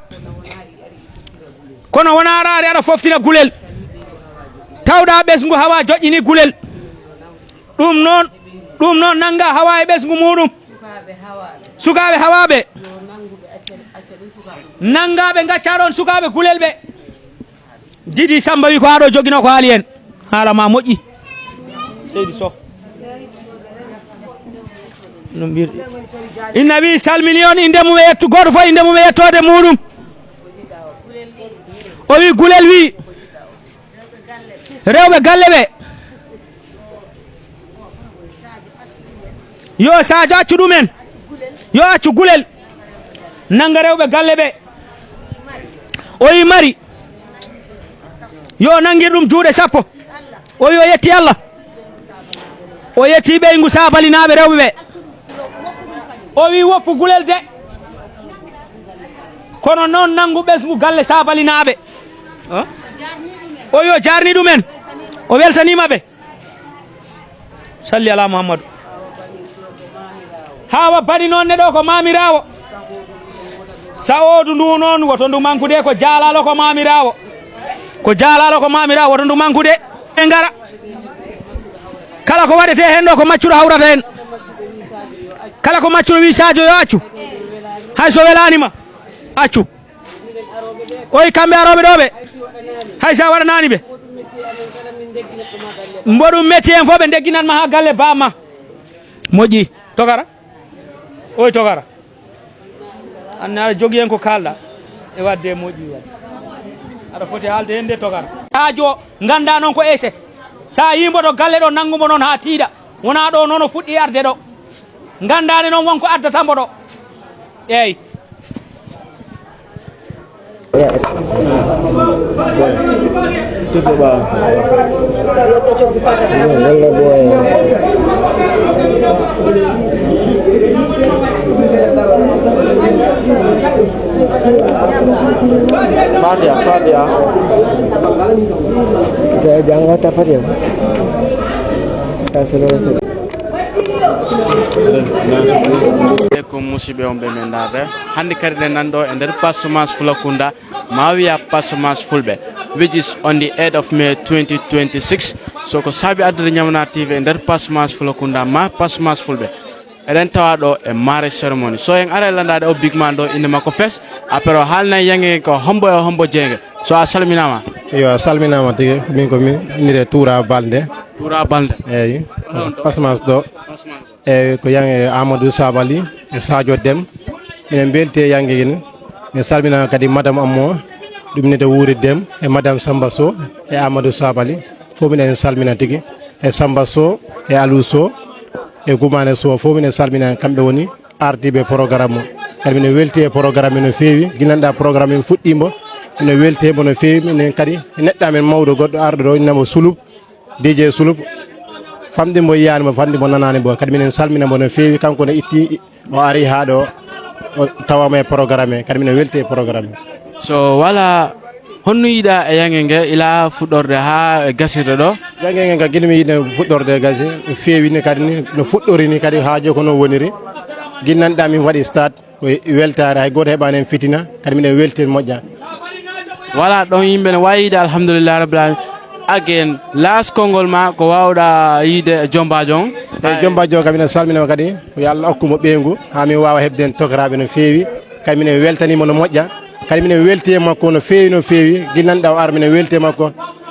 kono wona arade aɗa foftina gulel tawɗa ɓesgu hawa joƴƴini gulel ɗum noon nanga hawa e ɓesgu muɗum sukaɓe hawaɓe nangaɓe gaccaɗon sukaɓe gulel ɓe Didi Samba wi ko haɗo joguino ko haali en haala ma moƴƴi seydi Sow no mbirɗi inna wi salmini on inde mum e goto fof inde mum e yettode muɗum o wi gulel wi rewɓe galle ɓe yo Sadio accu ɗumen yo accu gulel nanga rewɓe galle ɓe o yi mari yo nangir ɗum juuɗe sappo o yo yetti Allah o yetti ɓeygu Sabaly naaɓe rewɓe ɓe o wi woppu gulel de kono noon nangu ɓesgu galle Sabaly naaɓe o yo jarni ɗumen o weltanima ɓe salli ala Muhammadou hawa baɗi noon neɗo ko mamirawo sa odu ndu noon woto ndu mankude ko jaalalo ko mamirawo woto ndu mankude e ngara kala ko waɗete hen ɗo ko maccuɗo hawrata hen kala ko maccuɗo wi Sadio yo accu hay so welanima accu oyi kamɓe aroɓe ɗoɓe hay sa waɗanani ɓe mboɗum metti en fo ɓe degginanma ha galle bamma moƴƴi togara oyi togara anne aɗa jogui hen ko kalɗa e wadde moƴƴi wadde aɗa foti haalde hen nde togara haajo ganda noon ko ese sa yimbo to galle ɗo nangumo noon ha tiiɗa wona ɗo noon o fuɗɗi arde ɗo gandani noon wonko addatambo ɗo eyyi Fatia. Jangan kata Fatia. ko musibe on be men darde hande karde nando e der passamas Fulakunda Mawia passamas Fulbe which is on the 8th of May 2026 so ko sabi adde nyamna TV e der passamas Fulakunda ma passamas Fulbe eden tawado e mare ceremony so en are landade o big man do inde makko fes apero halna yange ko hombo jenge so a salminama yo salminama tigi min ko mi nire Toura Balde eyi passamas do e ko yange Amadou Sabaly e Sadio Dem minen belte yange yen mi salmina kadi madame Ammo dum ne de wuuri Dem e madame Samba Sow e Amadou Sabaly fo minen salmina tigi e Samba Sow e Alou Sow e Gumane Sow fo minen salmina kamɓe woni ardiɓe programme o kadi minen welti e programme no feewi guilanda programme fuɗɗimo minen welti mo no feewi minen kadi neɗɗo men mawɗo goɗɗo arɗo ɗo innamo Sulub DJ Sulub famde mo yiyani mo fande mo nanani bo kadi minen salmina mo no feewi kanko ne itti o ari ha ɗo o tawama e programme kadi minen welti e programme so wala honno yiɗa e yange nge ila fuɗɗorde ha gasirde ɗo yange nge ka guila mi yiɗe fuɗɗorde gasi feewi ni kadi ni no fuɗɗori ni kadi haajo ko no woniri guinnanɗa min waɗi stade ko weltare hay goto heɓani en fitina kadi minen welti en moƴƴa wala ɗon yimɓe ne wawi yiide alhamdulillah rabbil alamin again last kongol ma ko wawɗa yiide jombajo on e jombajo kam minen salminama kadi ko yo Allah hokkumo ɓeygu ha min wawa hebde en tokaraɓe no feewi kadi minen weltanimo no moƴƴa kadi minen welti e makko no feewi guillanɗa o ar minen welti e makko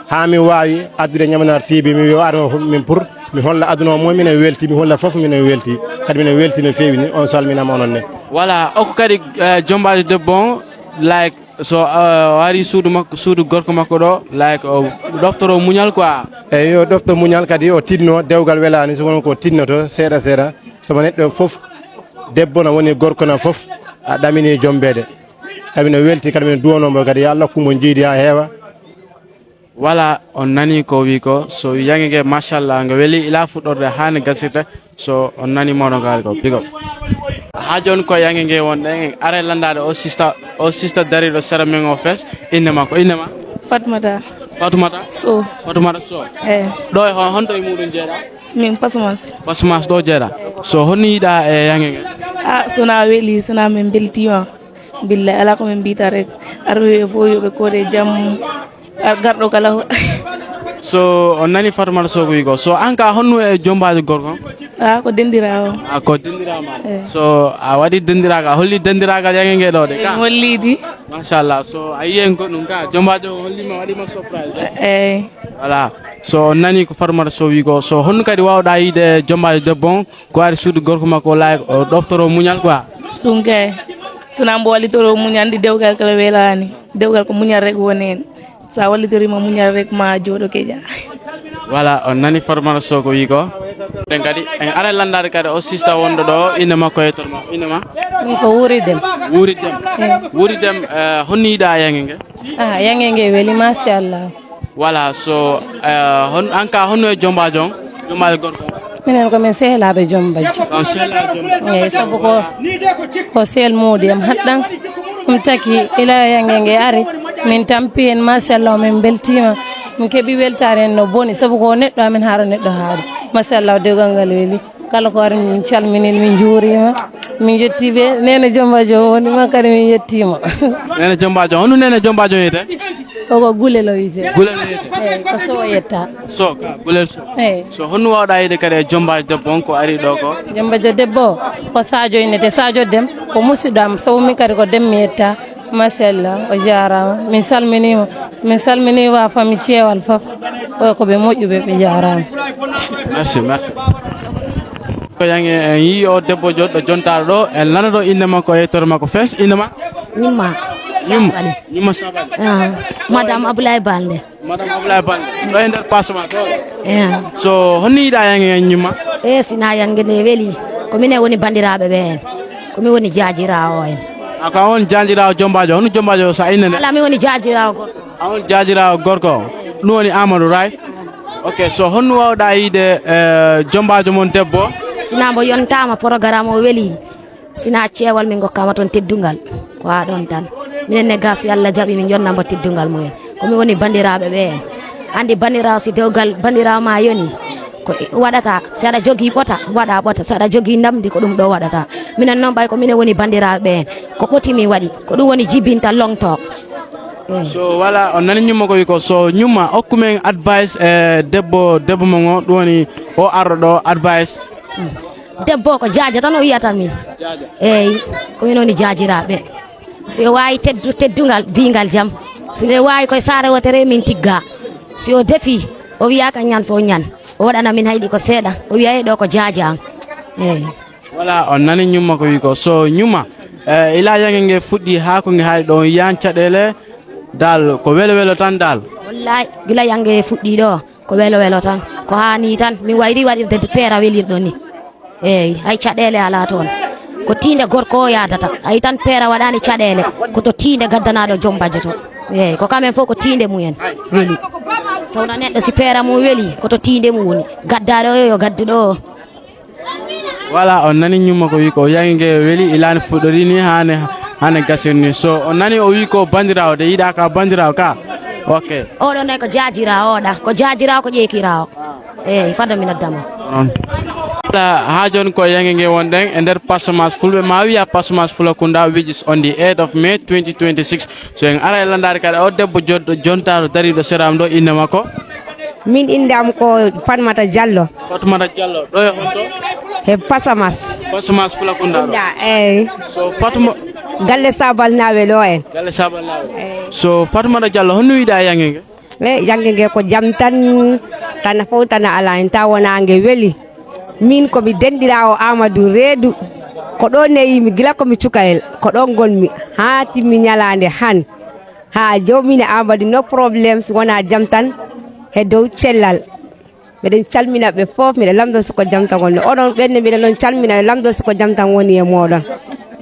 ha min wawi addude ñamanar tiibi mi yo ar min pour mi holla aduna o moy minen welti mi holla foof minen welti kadi minen welti no feewi ni on salminama onon ne voilà oko kadi jombajo debbo on like so wari suudu gorko makko ɗo like ɗoftoro muñal quoi eyyi yo ɗofto muñal kadi o tinno dewgal welani so won ko tinnoto seeɗa somo neɗɗo foof debbo no woni gorko no foof a ɗamini jombede kadi minen welti kadi minen duwanomo kadi yo Allah hokkumo jiidi ha heewa voilà on nani ko wi ko so yange nge machallah nge weeli ila fuɗɗorde hane gasirde so on nani mawɗo gaari ko pigo ha joni ko yange nge wonɗe are landade o sista dariɗo Ceremonial o fes innema Fatmata Sow ɗo e honto e muɗum jeeɗa min passamas ɗo jeeɗa so honno yiiɗa e yange nge sona weeli sona min beltima billahi ala ko min mbita rek arɓeɓe fo yoɓe koode jaam garɗo kala so on nani Fatmata Sow ko wi ko so an ka honno e jombajo gorko ko dendirawo ko dendirama so a waɗi dendiragal a holli dendiragal yange nge ɗo de ka hollidi machallah so a yiyen goɗɗum ka jombajo hollima waɗima surprise eyyi voilà so on nani ko Fatmata Sow wi ko so honno kadi wawɗa yiide jombajo debbo on ko ari suudu gorko makko like o ɗoftoro muñal quoi ɗum kay sona mbo wallitoro muñalde dewgal kala welani dewgal ko muñal rek woni hen sa wallitorima muñal rek ma jooɗo keƴa voilà on nani Fatmata Sow ko wi ko den kadi en ara landare kadi o sista wondo do ina makko e torma ina ma mi ko wuridem honni da yange yange weli machallah wala so hon anka honno e jomba gorko minen ko men sehlaɓe jombaji eyyi saabu ko sel modi am hadɗan ɗum taki ila yange ari min tampi en machallah min beltima min keeɓi weltare en no boni saabu ko neɗɗo amen haara neɗɗo haade machallah dewgal ngal weeli kala ko ari min calminil min juurima min jettiɓe nene jombajo woni ma kadi min yettima nene jombajo hono nene jombajo yete koko gulel o wiyete eyyi ko so yetta ka gulel eyyi so honno wawɗa yide kadi e jombajo debbo on ko ari ɗo ko jombajo debbo ko Sadio innete Sadio Dem ko musidɗo am sabu min kadi ko Dem mi yetta machallah o jarama min salminima famille Ceewal foof o ko ɓe moƴƴuɓe ɓe jarama merci ko yangi en yi o debbo jodɗo jontaɗo ɗo en lana ɗo inde makko e yettore makko fes inde ma ñimma Sabaly madame Abdoulaye Balde ɗo e nder passement so honni yiɗa yangi en ñimma sina yange ne weeli ko minen woni bandiraɓe ɓe en komin woni jajirawo en ko a woni jajirawo jombajo hono jombajo sa innene ala min woni jajirawo gorko a woni jajirawo gorko ɗum woni Amadou right ok so honno wawɗa yiide jombajo mon debbo sina mbo yontama programme o weeli sina Ceewal min gokkama toon teddungal ko ha ɗon tan minen ne gas Allah jaaɓi min jonnambo teddungal mumen komin woni bandiraɓe ɓe en andi bandirawo si dewgal bandirawo ma yoni ko waɗata si aɗa jogui ɓota waɗa ɓota si aɗa jogui namdi ko ɗum ɗo waɗata minen noon ɓay ko minen woni bandiraɓe ɓe en ko ɓoti min waɗi ko ɗum woni jibinta longtok so wala on nani ñumma ko wi ko so ñumma hokkumen advice debbo mo ɗum woni o arɗo ɗo advice debbo ko jaaja tan o wiyata min eyyi komin woni jaajiraɓe si o wawi teddungal bingal jaam si o wawi koye saare wotere min tigga si o deefi o wiyaka ñan fo ñan o waɗana min hayɗi ko seeɗa o wiya ɗo ko jaaja an eyyi voilà on nani ñumma ko wi ko so ñumma ila yange nge fuɗɗi ha ko nge haali ɗo yan caɗele dal ko welo tan dal wallahi gila yange fuɗɗi ɗo ko welo tan ko hani tan min wayri waɗirde peera welirɗo ni eyyi hay caɗele ala toon ko tinde gorko o yadata ayi tan peera waɗani caɗele ko to tinde gaddanaɗo jombajo to eyyi ko kamen fof ko tinde mumen weeli sowna neɗɗo si peera mum weeli koto tinde mum woni gaddaɗo o yo gadduɗo o voilà on nani ñumma ko wi ko yangi nge weeli ilani fuɗɗori ni hane gasirni so on nani o wi ko bandirawo de yiɗa ka bandirawo ka ok oɗon nayi ko jajirawo oɗa ko jajirawo ko ƴeekirawo eyyi fadda min addama non ha joni ko yangi nge wonɗen e nder passamas fulɓe ma wiya passamas fulakunda which is on the 8th of May 2026 so en ara e landare kadi o debbo jontaɗo dariɗo séram ɗo inde makko min indam ko Fatmata Diallo ɗo e honto he passamas fulakunda eyyi so Fatma galle Sabaly naɓe ɗo en so Fatmata Diallo honno wiɗa yangi nge yange nge ko jaam tan fof tan ala en taw wona nge weeli min komi denɗirawo Amadou reedu ko ɗo neyimi gila komi cukayel ko ɗon gonmi ha timmi ñalande han ha jomine Amadou no probléme so wona jaam tan e dow cellal miɗen calmina ɓe foof miɗen lamdo siko jaam tan wonni oɗon ɓenne miɗen ɗon calmina lamdo siko jaam tan woni e moɗon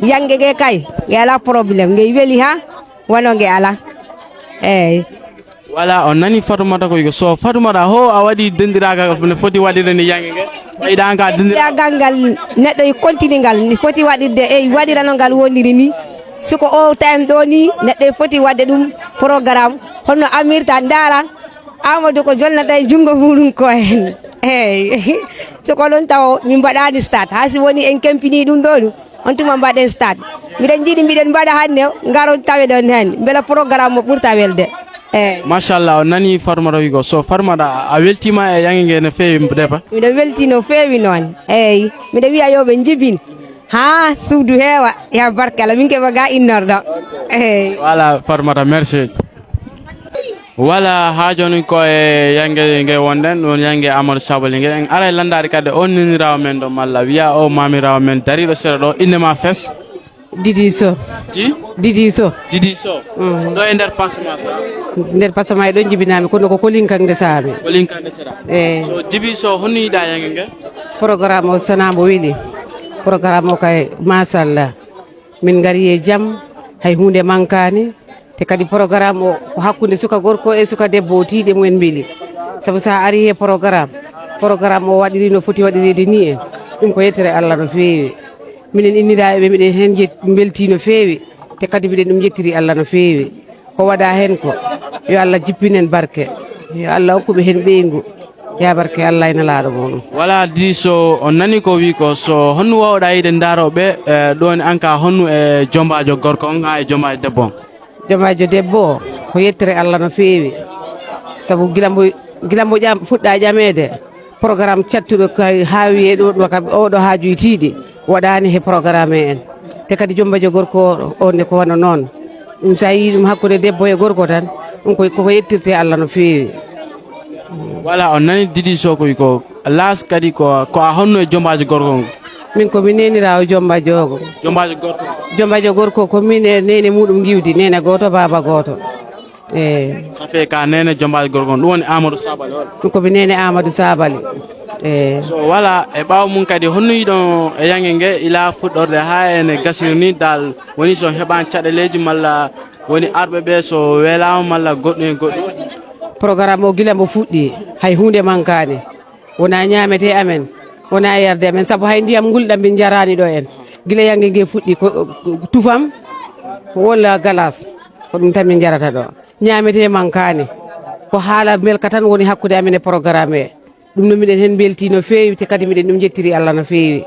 yange ge kay nge ala probléme nge weeli ha wono nge ala eyyi voilà on nani Fatoumata ko so Fatoumata ho a waɗi dendiragal ne foti waɗirde ni yange nge ɓayɗa ka dendiragal ngal neɗɗo e continue ngal ni foti waɗirde eyyi waɗirano ngal woniri ni siko o time ɗo ni neɗɗo e foti wadde ɗum programme hono amirta dara Amadou ko jolnata e jungo muɗum ko hen eyyi soko ɗon taw min mbaɗani start ha si woni en kempini ɗum ɗo ɗum on tuma mbaɗen start miɗen jiiɗi mbiɗen mbaɗa hande garon tawe ɗon hen beela programme mo ɓurta welde eyyi machallah o nani Fatmata wi ko so Fatmata a weltima e yange nge no fewi depa miɗo welti no fewi noon eyyi miɗo wiya yoɓe jibin ha suudu heewa ya barkala min keɓa ga innorɗo eyyi voilà Fatmata merci voilà ha joni ko e yange nge wonɗen ɗon yange Amadou Sabaly nge en ara e landade kadi on ninirawo men ɗo malla wiya o mamirawo men dariɗo seeɗa ɗo indema fes Didi So. Didi So. Didi So. Do e nder passamas. Nder passamas do jibinami kono ko kolinkande saabe. Kolinkande sera. So Didi So honni da yange nge? Programme o sanamo weli. Programme o kay masallah. Min ngari e jam hay hunde mankani te kadi programme o ko hakkunde suka gorko e suka debbo tiide mumen bili. Sabu sa ari e programme o wadiri no foti wadirede ni en. Dum ko yettere Allah no feewi. Minen innira be miden hen belti no feewi te kadi miden dum jettiri Allah no feewi ko wada hen ko yo Allah jippinen barke yo Allah hokkube hen beengu ya barke Allah ina laado mon wala di so on nani ko wi ko so honnu wawda yide darobe don anka honnu e jombajo gorko on ha e jombajo debbo ko yettere Allah no feewi sabu gilambo jam fudda jamede programme cattudo kay haawi do kam odo haaju yitide wadani he programme en te kadi jombajo gorko on ne ko wano non dum sa yi dum hakkude debbo e gorko tan ko yettirte Allah no feewi wala on nani Didi So ko las kadi ko a honno e jombajo gorko min ko mi nenirawo jombajo gorko ko min nene mudum giwdi nene goto baba goto safe ka nene jombajo gorko dum woni Amadou Sabaly wala ko mi nene Amadou Sabaly so wala e baw mun kadi honno yidon e yange nge ila fuddorde ha en gasirni dal woni so heban cadeleji malla woni arbe be so welama malla goddo en goddo programme o gila mo fuddi hay hunde mankane wona nyamete amen wona yarde amen sabu hay ndiyam guldam bin jarani do en gila yange nge fuddi ko tufam wala galas ko dum tan min jarata do nyamete mankane ko hala melkatan woni hakkude amen e programme dum no miden hen belti no feewi te kadi miden dum jettiri Allah no feewi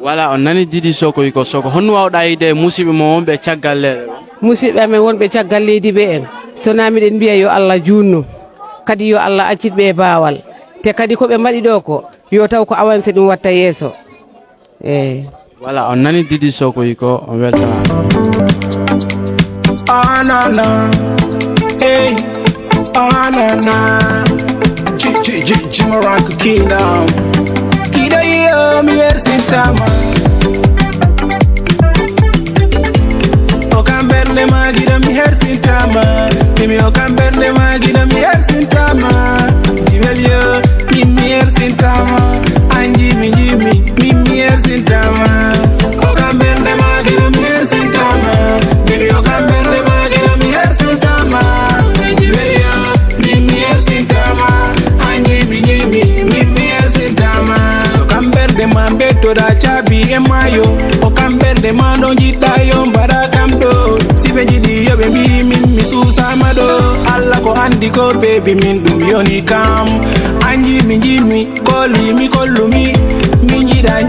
wala on nani Didi So ko honno wawda yide musibe mo wonbe ciagalle musibe amen wonbe ciagalle di be en so na miden biya yo Allah junno kadi yo Allah accitbe baawal te kadi ko be madi do ko yo taw ko avance dum watta yeso wala on nani Didi So ko on weltama na hey na Jimaranka Kingdom Kida yo mi sintama Okamberle magida mi sintama Mimi okamberle magida mi sintama Jibelio mi sintama Anji mi sintama Okamberle magida mi sintama Mimi okamberle magida mi sintama Jibelio mi sintama so kamberde man beto da chabi e mayo o kamberde man don jita yo mbara kamdo sibe jidi yo be mi susamado alla ko andi ko baby min dum yoni kam anji mi kollumi min jida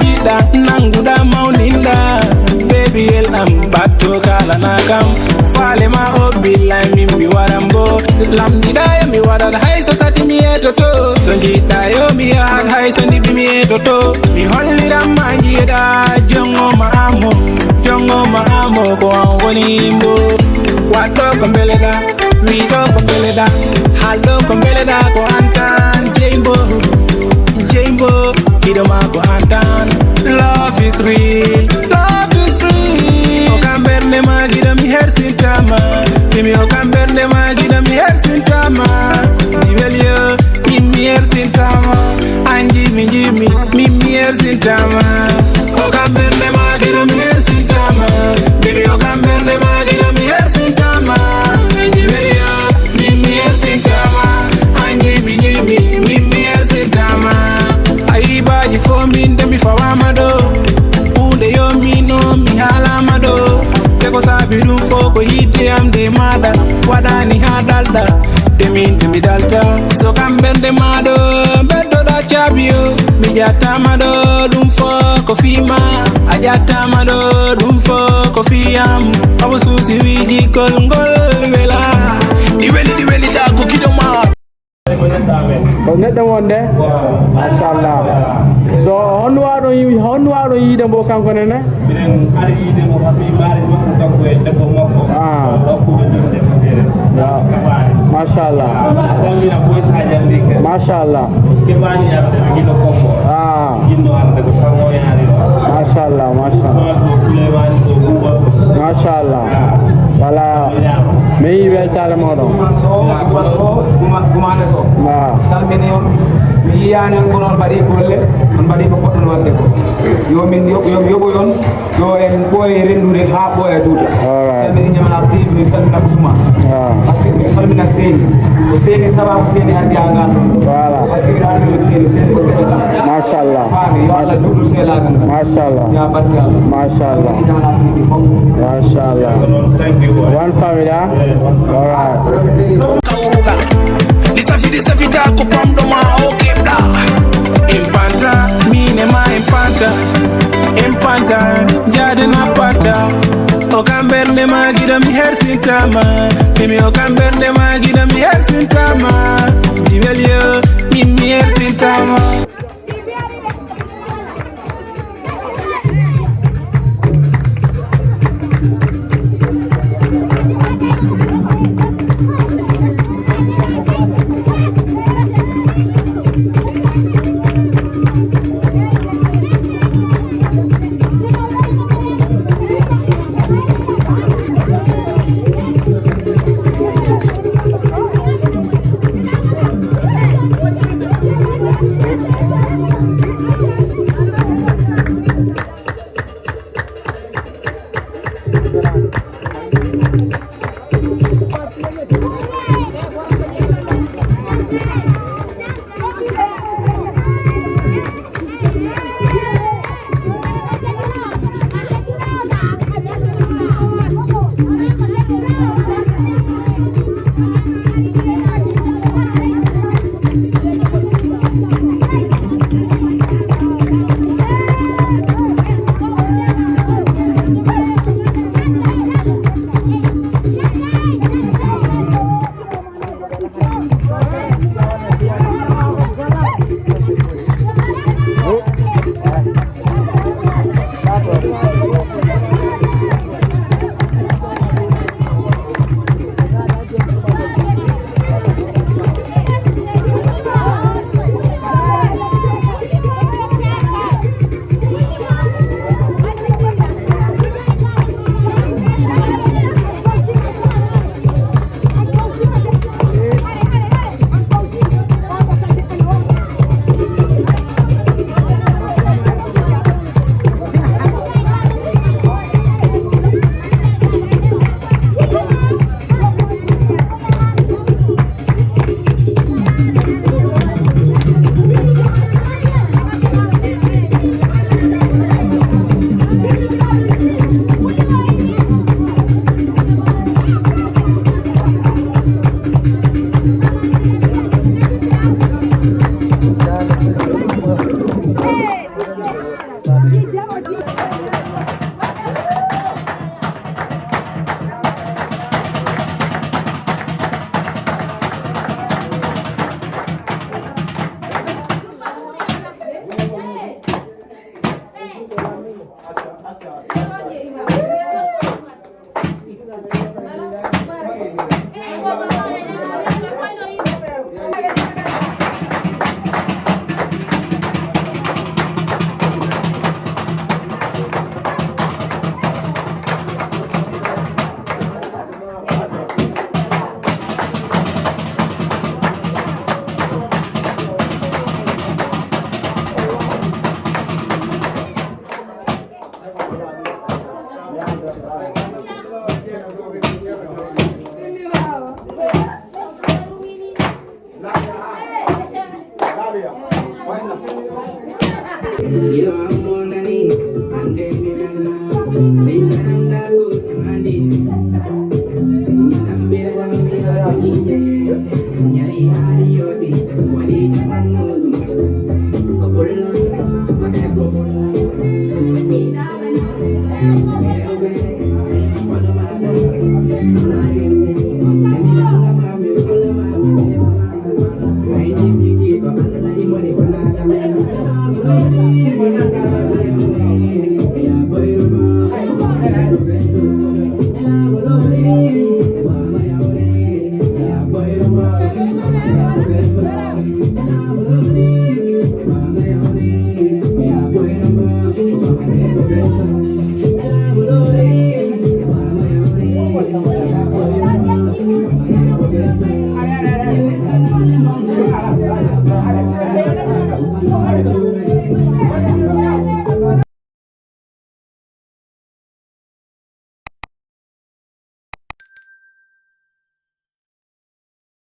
nanguda mauninda baby el am batto kala nakam fale ma obilla mi warambo lamdida mi wada hay so sati mi etoto donjita yo mi hay so ni mi etoto mi hollira manjida jongo ma amo ko woni mbo wato ko beleda wi do ko beleda hallo ko beleda ko antan jembo idoma ko antan love is real o kamberne magida mi sintama mimi o kamberne magida mi sintama jibelio mi sintama anji mi sintama o kamberne magida mi sintama mimi o kamberne magida mi sintama jibelio mi sintama anji mi sintama ai baji fo min de mi fawamado unde yo mi no mi halamado ko sabi dum fo ko yidde am de mada wadani ha dalda de min mi dalta so kambende mado beddo da chabio mi jata mado dum fo ko fima ajata mado dum fo ko fiam abu susi wiji ngol wela di weli ta ko kidoma ko neddo wonde machallah so honno wado yide mbo kanko nene minen ari yide mo fabi mari makko kanko e debbo makko ko machallah samina boy sajandi ke machallah ke bani yarde gino kombo Mashallah, mashallah. Wala me weltare moɗon salmini on mi yiyani on kono on mbaɗi golle on mbaɗi ko poɗɗon wadde ko yomin yoɓo yon yo en ɓooye rendude ha ɓooya duuta salmini ñamanaɗo ɗi mi salmina ko suma par ce que mi salmina seeni ko seeni sababu seeni addi ha ngal par ce que mbiɗa andi seeni ko seeɗa machallah faami yo Allah duɗu seelagal ngal machallah ya barke Allah machallah ñamanaɗo ɗi fof machallah one family all right Disafi tako pamdo ma okebda Impanta, mine ma impanta Jade na pata Okamberde ma gida mi hersintama Mimi okamberde ma gida mi hersintama Jibelio, mimi hersintama Bye.